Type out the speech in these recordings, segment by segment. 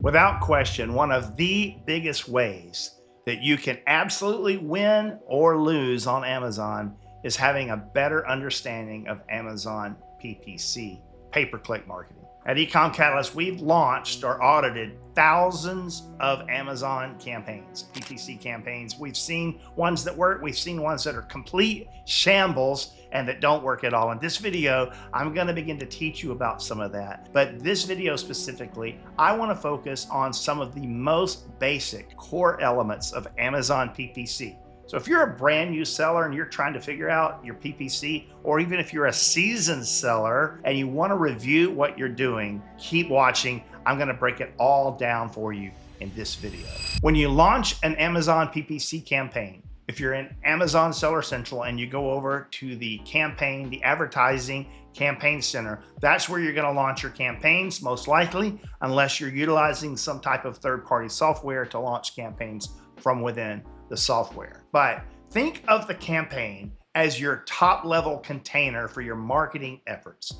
Without question, one of the biggest ways that you can absolutely win or lose on Amazon is having a better understanding of Amazon PPC, pay-per-click marketing. At Ecom Catalyst, we've launched or audited thousands of Amazon campaigns, PPC campaigns. We've seen ones that work, we've seen ones that are complete shambles and that don't work at all. In this video, I'm gonna begin to teach you about some of that. But this video specifically, I wanna focus on some of the most basic core elements of Amazon PPC. So if you're a brand new seller and you're trying to figure out your PPC, or even if you're a seasoned seller and you want to review what you're doing, keep watching. I'm going to break it all down for you in this video. When you launch an Amazon PPC campaign, if you're in Amazon Seller Central and you go over to the campaign, the advertising campaign center, that's where you're going to launch your campaigns, most likely, unless you're utilizing some type of third-party software to launch campaigns from within the software. But think of the campaign as your top level container for your marketing efforts.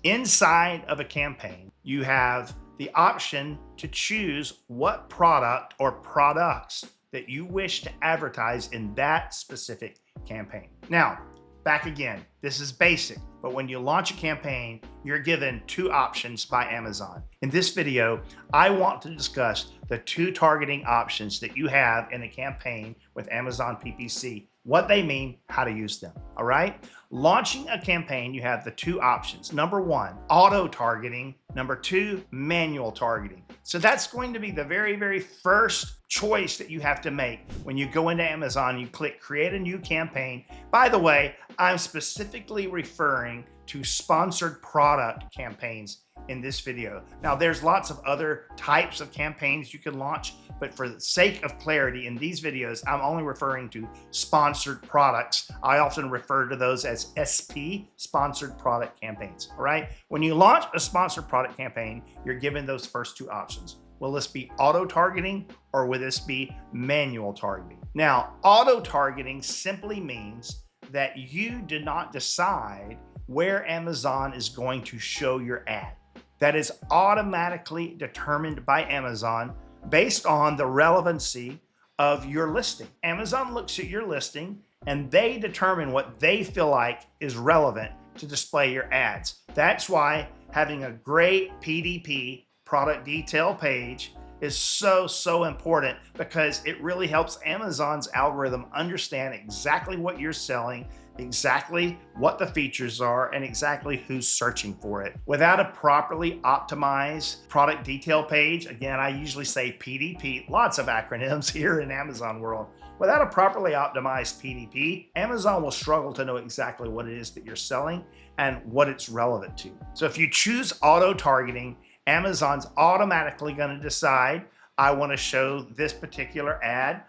Inside of a campaign, you have the option to choose what product or products that you wish to advertise in that specific campaign. Now, back again, this is basic, but when you launch a campaign, you're given two options by Amazon. In this video, I want to discuss the two targeting options that you have in a campaign with Amazon PPC, what they mean, how to use them, all right? Launching a campaign, you have the two options. Number one, auto targeting. Number two, manual targeting. So that's going to be the very first choice that you have to make. When you go into Amazon, you click create a new campaign. By the way, I'm specifically referring to sponsored product campaigns in this video. Now, there's lots of other types of campaigns you can launch, but for the sake of clarity in these videos, I'm only referring to sponsored products. I often refer to those as SP, sponsored product campaigns, all right? When you launch a sponsored product campaign, you're given those first two options. Will this be auto targeting or will this be manual targeting? Now, auto targeting simply means that you did not decide where Amazon is going to show your ad. That is automatically determined by Amazon based on the relevancy of your listing. Amazon looks at your listing and they determine what they feel like is relevant to display your ads. That's why having a great PDP, product detail page, is so important, because it really helps Amazon's algorithm understand exactly what you're selling, exactly what the features are, and exactly who's searching for it. Without a properly optimized product detail page, again, I usually say PDP, lots of acronyms here in Amazon world. Without a properly optimized PDP, Amazon will struggle to know exactly what it is that you're selling and what it's relevant to. So if you choose auto targeting, Amazon's automatically going to decide, I want to show this particular ad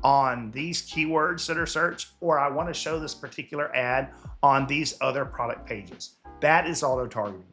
on these keywords that are searched, or I want to show this particular ad on these other product pages. That is auto targeting.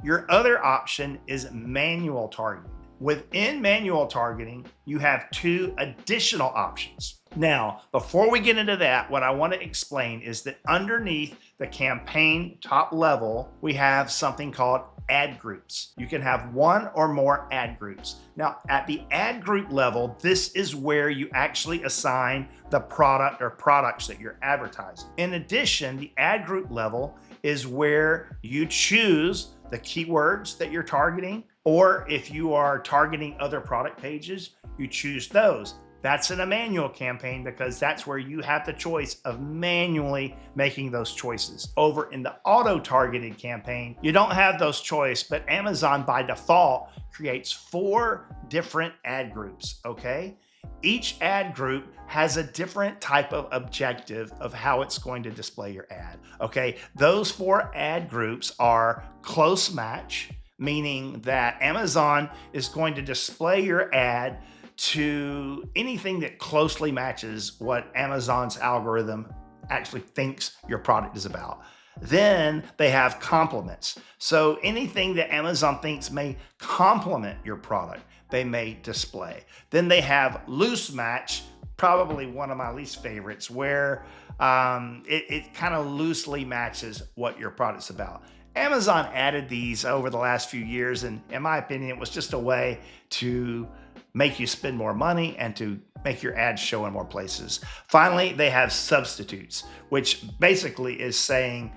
Your other option is manual targeting. Within manual targeting, you have two additional options. Now, before we get into that, what I want to explain is that underneath the campaign top level, we have something called ad groups. You can have one or more ad groups. Now, at the ad group level, this is where you actually assign the product or products that you're advertising. In addition, the ad group level is where you choose the keywords that you're targeting, or if you are targeting other product pages, you choose those. That's in a manual campaign because that's where you have the choice of manually making those choices. Over in the auto-targeted campaign, you don't have those choices, but Amazon by default creates 4 different ad groups, okay? Each ad group has a different type of objective of how it's going to display your ad, okay? Those 4 ad groups are close match, meaning that Amazon is going to display your ad to anything that closely matches what Amazon's algorithm actually thinks your product is about. Then they have complements. So anything that Amazon thinks may complement your product, they may display. Then they have loose match, probably one of my least favorites, where it kind of loosely matches what your product's about. Amazon added these over the last few years, and in my opinion, it was just a way to make you spend more money and to make your ads show in more places. Finally, they have substitutes, which basically is saying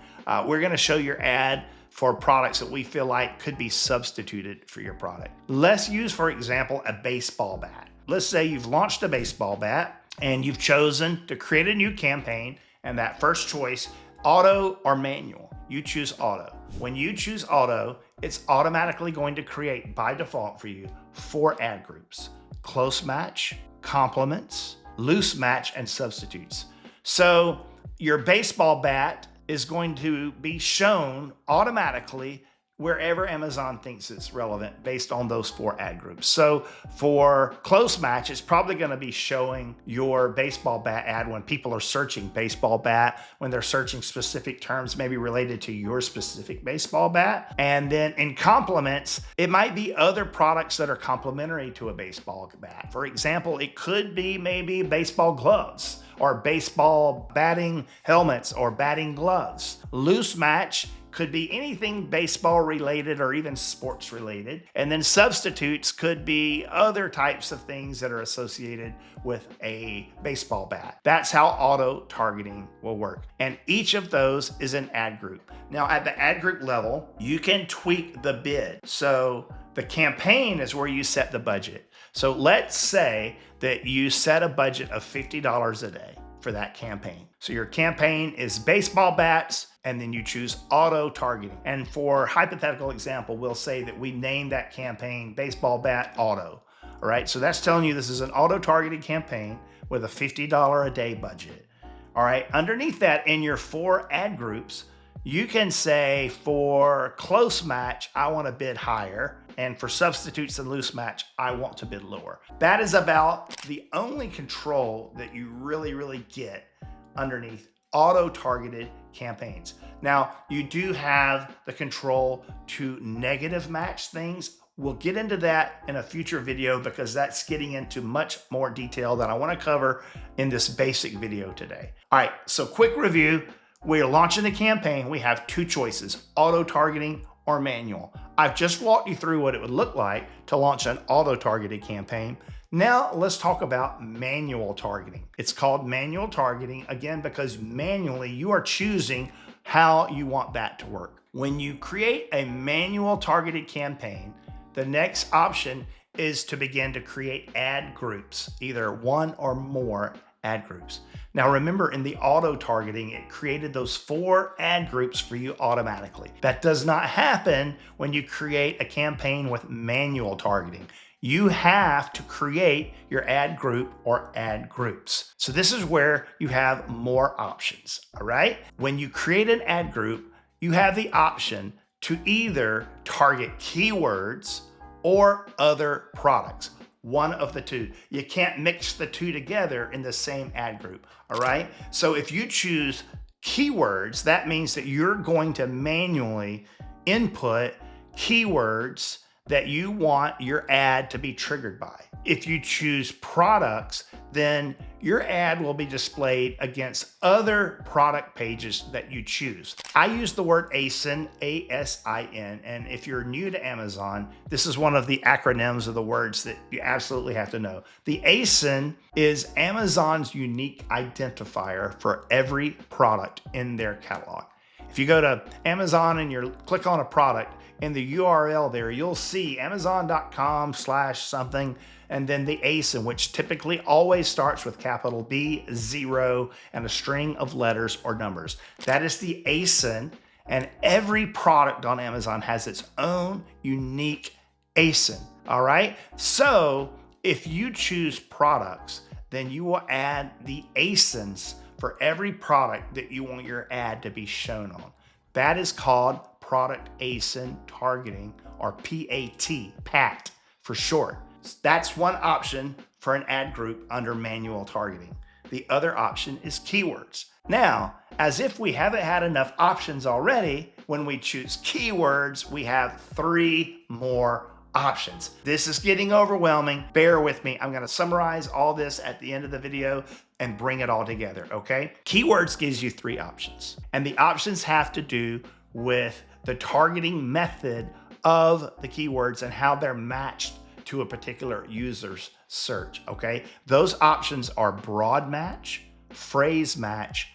we're going to show your ad for products that we feel like could be substituted for your product. Let's use, for example, a baseball bat. Let's say you've launched a baseball bat and you've chosen to create a new campaign, and that first choice, auto or manual. You choose auto. When you choose auto, it's automatically going to create by default for you 4 ad groups: close match, complements, loose match, and substitutes. So your baseball bat is going to be shown automatically wherever Amazon thinks it's relevant based on those 4 ad groups. So for close match, it's probably going to be showing your baseball bat ad when people are searching baseball bat, when they're searching specific terms maybe related to your specific baseball bat. And then in complements, it might be other products that are complementary to a baseball bat. For example, it could be maybe baseball gloves or baseball batting helmets or batting gloves. Loose match could be anything baseball related or even sports related. And then substitutes could be other types of things that are associated with a baseball bat. That's how auto targeting will work. And each of those is an ad group. Now at the ad group level, you can tweak the bid. So the campaign is where you set the budget. So let's say that you set a budget of $50 a day for that campaign. So your campaign is baseball bats, and then you choose auto targeting. And for hypothetical example, we'll say that we name that campaign baseball bat auto. All right, so that's telling you this is an auto targeted campaign with a $50 a day budget. All right, underneath that in your 4 ad groups, you can say for close match, I want to bid higher. And for substitutes and loose match, I want to bid lower. That is about the only control that you really get underneath auto-targeted campaigns. Now, you do have the control to negative match things. We'll get into that in a future video because that's getting into much more detail that I want to cover in this basic video today. All right, so quick review. We're launching the campaign. We have 2 choices, auto-targeting or manual. I've just walked you through what it would look like to launch an auto-targeted campaign. Now let's talk about manual targeting. It's called manual targeting, again, because manually you are choosing how you want that to work. When you create a manual targeted campaign, the next option is to begin to create ad groups, either 1 or more ad groups. Now remember, in the auto targeting, it created those 4 ad groups for you automatically. That does not happen when you create a campaign with manual targeting. You have to create your ad group or ad groups. So this is where you have more options, all right? When you create an ad group, you have the option to either target keywords or other products. One of the 2. You can't mix the 2 together in the same ad group, all right? So if you choose keywords, that means that you're going to manually input keywords that you want your ad to be triggered by. If you choose products, then your ad will be displayed against other product pages that you choose. I use the word ASIN, A-S-I-N, and if you're new to Amazon, this is one of the acronyms of the words that you absolutely have to know. The ASIN is Amazon's unique identifier for every product in their catalog. If you go to Amazon and you click on a product, in the URL there, you'll see amazon.com/something, and then the ASIN, which typically always starts with capital B, 0, and a string of letters or numbers. That is the ASIN, and every product on Amazon has its own unique ASIN, all right? So if you choose products, then you will add the ASINs for every product that you want your ad to be shown on. That is called product ASIN targeting, or PAT for short. That's one option for an ad group under manual targeting. The other option is keywords. Now, as if we haven't had enough options already, when we choose keywords, we have 3 more options. This is getting overwhelming. Bear with me. I'm going to summarize all this at the end of the video and bring it all together, okay? Keywords gives you 3 options, and the options have to do with the targeting method of the keywords and how they're matched to a particular user's search, okay? Those options are broad match, phrase match,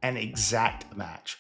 and exact match.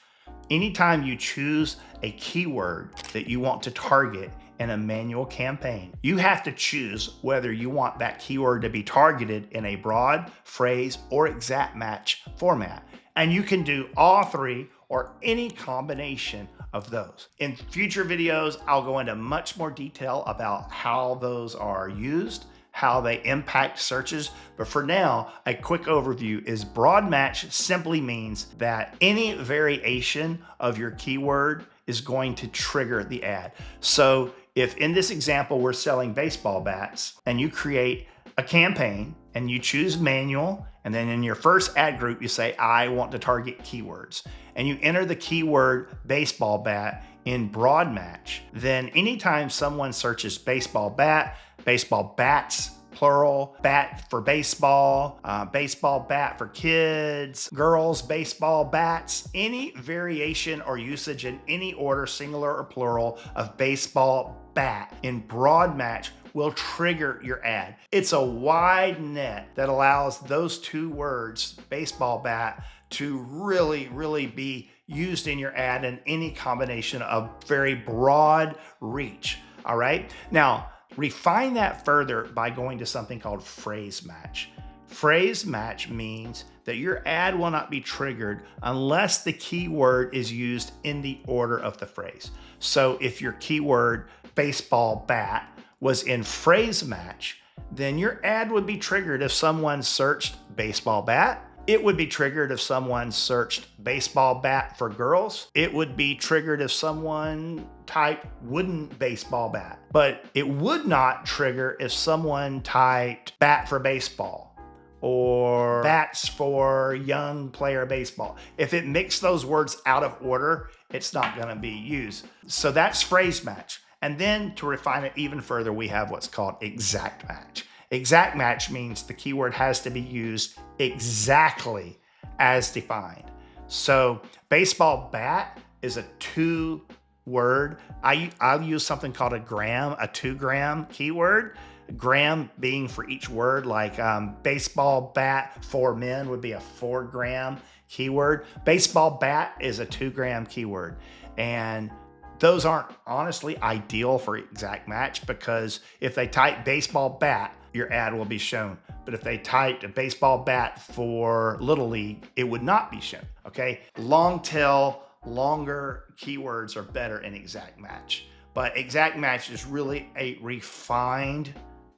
Anytime you choose a keyword that you want to target in a manual campaign, you have to choose whether you want that keyword to be targeted in a broad, phrase, or exact match format. And you can do all three or any combination of those. In future videos, I'll go into much more detail about how those are used, how they impact searches. But for now, a quick overview is broad match simply means that any variation of your keyword is going to trigger the ad. So if in this example, we're selling baseball bats and you create a campaign and you choose manual, and then in your first ad group, you say, I want to target keywords, and you enter the keyword baseball bat in broad match, then anytime someone searches baseball bats, plural, bat for baseball, baseball bat for kids, girls, baseball bats, any variation or usage in any order, singular or plural, of baseball bat in broad match will trigger your ad. It's a wide net that allows those two words, baseball bat, to really be used in your ad in any combination of very broad reach, all right? Now, refine that further by going to something called phrase match. Phrase match means that your ad will not be triggered unless the keyword is used in the order of the phrase. So if your keyword baseball bat was in phrase match, then your ad would be triggered if someone searched baseball bat. It would be triggered if someone searched baseball bat for girls. It would be triggered if someone typed wooden baseball bat. But it would not trigger if someone typed bat for baseball or bats for young player baseball. If it mixed those words out of order, it's not going to be used. So that's phrase match. And then to refine it even further, we have what's called exact match. Exact match means the keyword has to be used exactly as defined. So baseball bat is a 2-word. I'll use something called a gram, a 2-gram keyword. Gram being for each word, like baseball bat for men would be a 4-gram keyword. Baseball bat is a 2-gram keyword. And those aren't honestly ideal for exact match, because if they type baseball bat, your ad will be shown. But if they typed a baseball bat for Little League, it would not be shown, okay? Long tail, longer keywords are better in exact match. But exact match is really a refined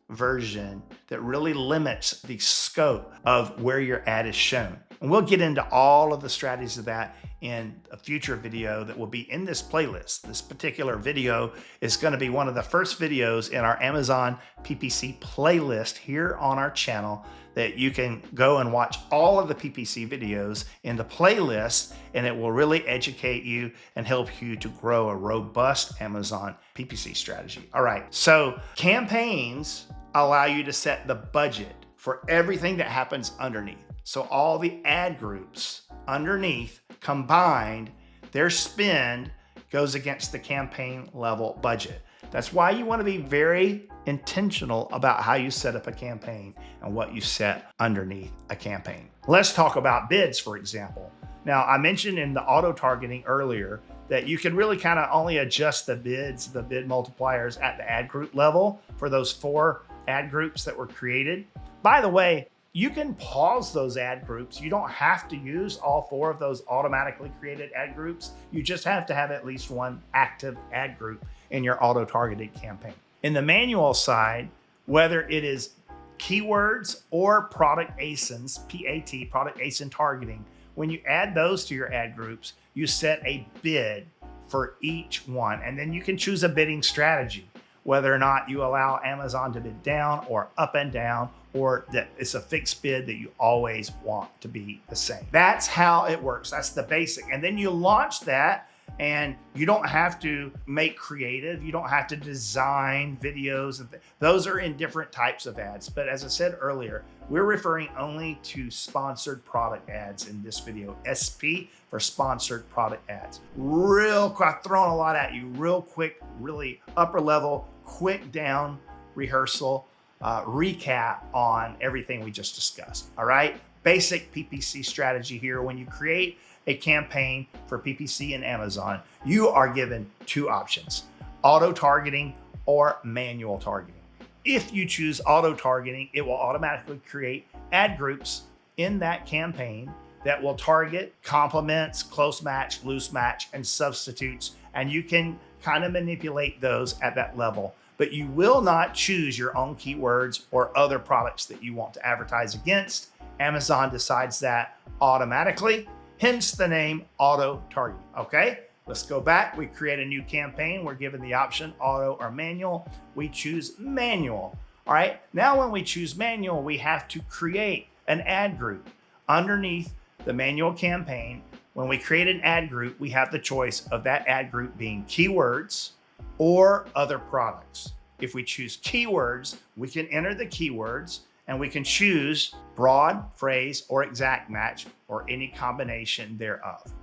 version that really limits the scope of where your ad is shown. And we'll get into all of the strategies of that in a future video that will be in this playlist. This particular video is going to be one of the first videos in our Amazon PPC playlist here on our channel, that you can go and watch all of the PPC videos in the playlist, and it will really educate you and help you to grow a robust Amazon PPC strategy. All right, so campaigns allow you to set the budget for everything that happens underneath. So all the ad groups underneath combined, their spend goes against the campaign level budget. That's why you want to be very intentional about how you set up a campaign and what you set underneath a campaign. Let's talk about bids, for example. Now, I mentioned in the auto targeting earlier that you can really kind of only adjust the bids, the bid multipliers at the ad group level for those 4 ad groups that were created. By the way, you can pause those ad groups. You don't have to use all 4 of those automatically created ad groups. You just have to have at least one active ad group in your auto-targeted campaign. In the manual side, whether it is keywords or product ASINs, PAT, product ASIN targeting, when you add those to your ad groups, you set a bid for each one, and then you can choose a bidding strategy, whether or not you allow Amazon to bid down or up and down, or that it's a fixed bid that you always want to be the same. That's how it works. That's the basic. And then you launch that And you don't have to make creative. You don't have to design videos. And those are in different types of ads. But as I said earlier, we're referring only to sponsored product ads in this video. SP for sponsored product ads. Real quick, I've thrown a lot at you. Real quick, really upper level, quick down rehearsal, recap on everything we just discussed. All right. Basic PPC strategy here. When you create a campaign for PPC in Amazon, you are given two options: auto targeting or manual targeting. If you choose auto targeting, it will automatically create ad groups in that campaign that will target complements, close match, loose match, and substitutes. And you can kind of manipulate those at that level, but you will not choose your own keywords or other products that you want to advertise against. Amazon decides that automatically, hence the name auto targeting. Okay, let's go back. We create a new campaign. We're given the option auto or manual. We choose manual. All right, now when we choose manual, we have to create an ad group underneath the manual campaign. When we create an ad group, we have the choice of that ad group being keywords or other products. If we choose keywords, we can enter the keywords and we can choose broad, phrase, or exact match, or any combination thereof.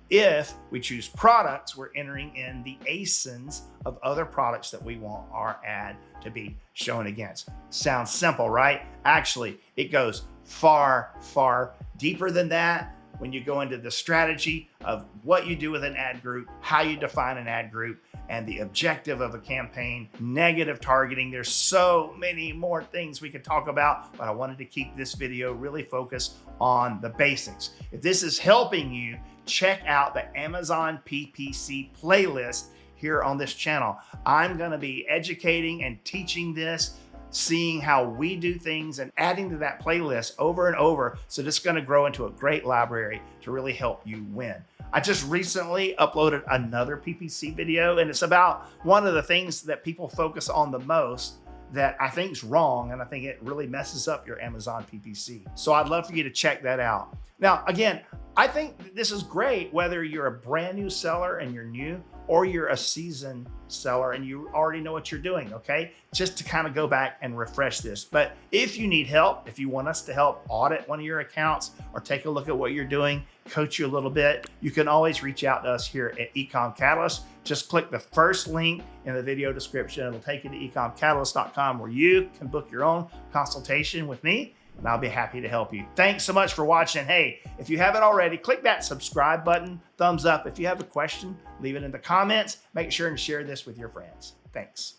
If we choose products, we're entering in the ASINs of other products that we want our ad to be shown against. Sounds simple, right? Actually, it goes far, far deeper than that when you go into the strategy of what you do with an ad group, how you define an ad group, and the objective of a campaign, negative targeting. There's so many more things we could talk about, but I wanted to keep this video really focused on the basics. If this is helping you, check out the Amazon PPC playlist here on this channel. I'm gonna be educating and teaching this, seeing how we do things and adding to that playlist over and over. So this is gonna grow into a great library to really help you win. I just recently uploaded another PPC video, and it's about one of the things that people focus on the most that I think is wrong, and I think it really messes up your Amazon PPC. So I'd love for you to check that out. Now, again, I think this is great whether you're a brand new seller and you're new, or you're a seasoned seller and you already know what you're doing, okay? Just to kind of go back and refresh this. But if you need help, if you want us to help audit one of your accounts or take a look at what you're doing, coach you a little bit, you can always reach out to us here at Ecom Catalyst. Just click the first link in the video description. It'll take you to ecomcatalyst.com where you can book your own consultation with me, and I'll be happy to help you. Thanks so much for watching. Hey, if you haven't already, click that subscribe button, thumbs up. If you have a question, leave it in the comments. Make sure and share this with your friends. Thanks.